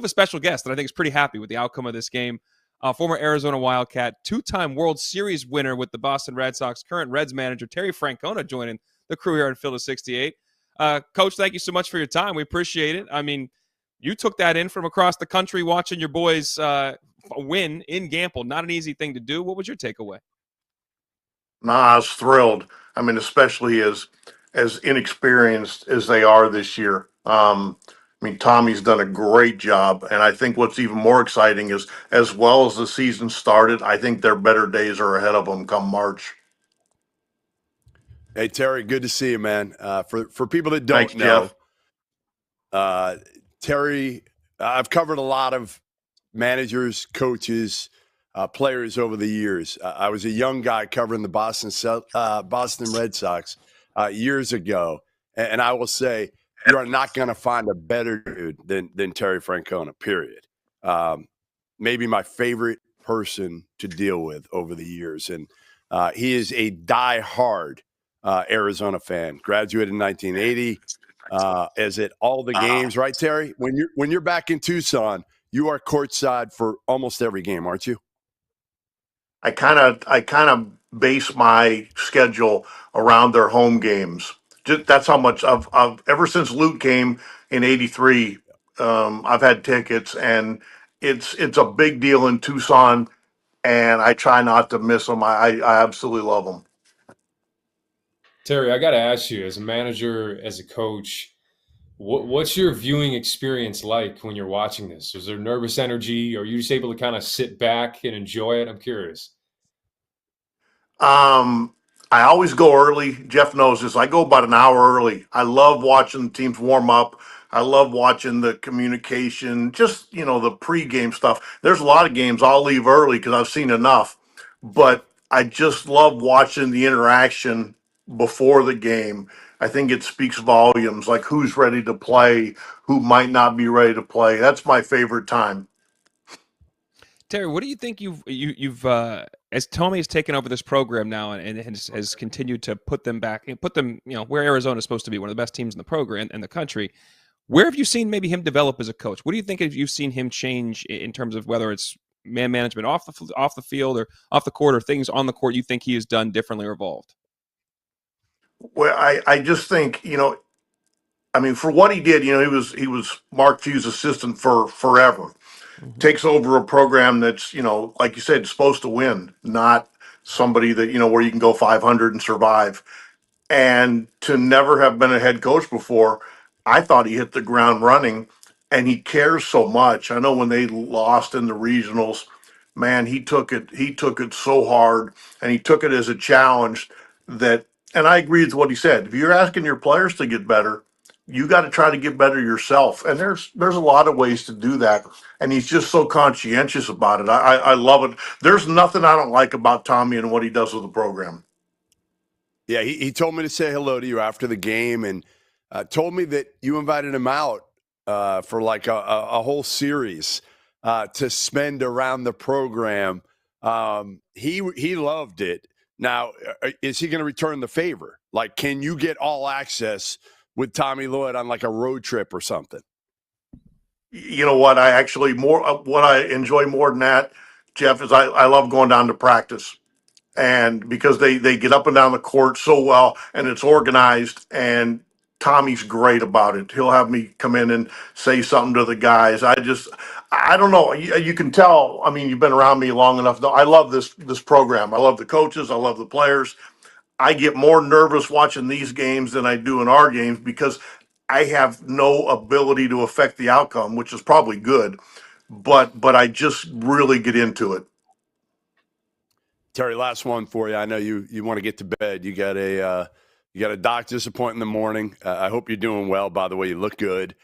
have a special guest that I think is pretty happy with the outcome of this game. Former Arizona Wildcat, two-time World Series winner with the Boston Red Sox, current Reds manager Terry Francona joining the crew here at Philly 68. Coach, thank you so much for your time. We appreciate it. I mean, you took that in from across the country watching your boys win in Gamble. Not an easy thing to do. What was your takeaway? I was thrilled. I mean, especially as inexperienced as they are this year. I mean, Tommy's done a great job, and I think what's even more exciting is, as well as the season started, I think their better days are ahead of them come March. Hey, Terry, good to see you, man. For people that don't Thanks, know, Jeff. Terry, I've covered a lot of managers, coaches, players over the years. I was a young guy covering the Boston Red Sox years ago, and I will say you are not going to find a better dude than Terry Francona, period. Maybe my favorite person to deal with over the years, and he is a die-hard Arizona fan. Graduated in 1980. Is it all the games, right, Terry? When you're back in Tucson, you are courtside for almost every game, aren't you? I kind of base my schedule around their home games. That's how much I've ever since Luke came in '83. I've had tickets, and it's a big deal in Tucson, and I try not to miss them. I absolutely love them. Terry, I got to ask you, as a manager, as a coach, what's your viewing experience like when you're watching this? Is there nervous energy? Are you just able to kind of sit back and enjoy it? I'm curious. I always go early. Jeff knows this. I go about an hour early. I love watching the teams warm up. I love watching the communication, just, the pregame stuff. There's a lot of games I'll leave early because I've seen enough, but I just love watching the interaction before the game. I think it speaks volumes, like who's ready to play, who might not be ready to play. That's my favorite time. Terry, what do you think you've as Tommy has taken over this program now and has continued to put them where Arizona is supposed to be, one of the best teams in the program and the country. Where have you seen maybe him develop as a coach? What do you think have you seen him change in terms of whether it's man management off the field or off the court, or things on the court you think he has done differently or evolved? Well, I just think, I mean, for what he did, he was Mark Few's assistant for forever. Mm-hmm. Takes over a program that's, like you said, supposed to win, not somebody that, where you can go 500 and survive. And to never have been a head coach before, I thought he hit the ground running, and he cares so much. I know when they lost in the regionals, man, he took it so hard, and he took it as a challenge and I agree with what he said. If you're asking your players to get better, you got to try to get better yourself. And there's a lot of ways to do that. And he's just so conscientious about it. I love it. There's nothing I don't like about Tommy and what he does with the program. Yeah, he told me to say hello to you after the game, and told me that you invited him out for like a whole series to spend around the program. He loved it. Now, is he going to return the favor? Like, can you get all access with Tommy Lloyd on like a road trip or something? You know what? What I enjoy more than that, Jeff, is I love going down to practice. And because they get up and down the court so well, and it's organized, and Tommy's great about it. He'll have me come in and say something to the guys. I don't know. You can tell. I mean, you've been around me long enough. I love this program. I love the coaches. I love the players. I get more nervous watching these games than I do in our games because I have no ability to affect the outcome, which is probably good. But I just really get into it. Terry, last one for you. I know you want to get to bed. You got a doctor's appointment in the morning. I hope you're doing well. By the way, you look good.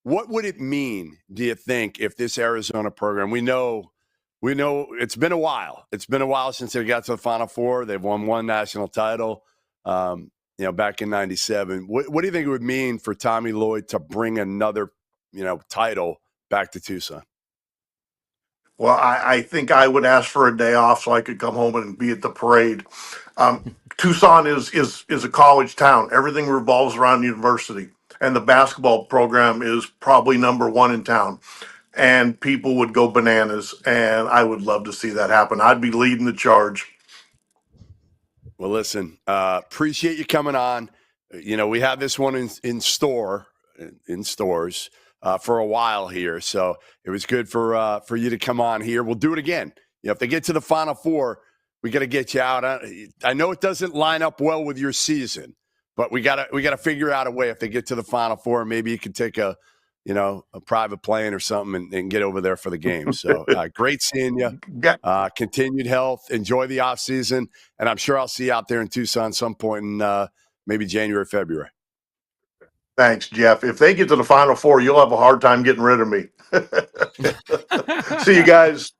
What would it mean, do you think, if this Arizona program, we know it's been a while. It's been a while since they got to the Final Four. They've won one national title, back in '97. What do you think it would mean for Tommy Lloyd to bring another, title back to Tucson? Well, I think I would ask for a day off so I could come home and be at the parade. Tucson is a college town. Everything revolves around university. and the basketball program is probably number one in town. And people would go bananas, and I would love to see that happen. I'd be leading the charge. Well, listen, appreciate you coming on. You know, we have this one in stores for a while here, so it was good for you to come on here. We'll do it again. You know, if they get to the Final Four, we got to get you out. I know it doesn't line up well with your season, but we gotta figure out a way. If they get to the Final Four, maybe you can take a private plane or something and get over there for the game. So great seeing you. Continued health. Enjoy the off season, and I'm sure I'll see you out there in Tucson some point in maybe January, February. Thanks, Jeff. If they get to the Final Four, you'll have a hard time getting rid of me. See you guys.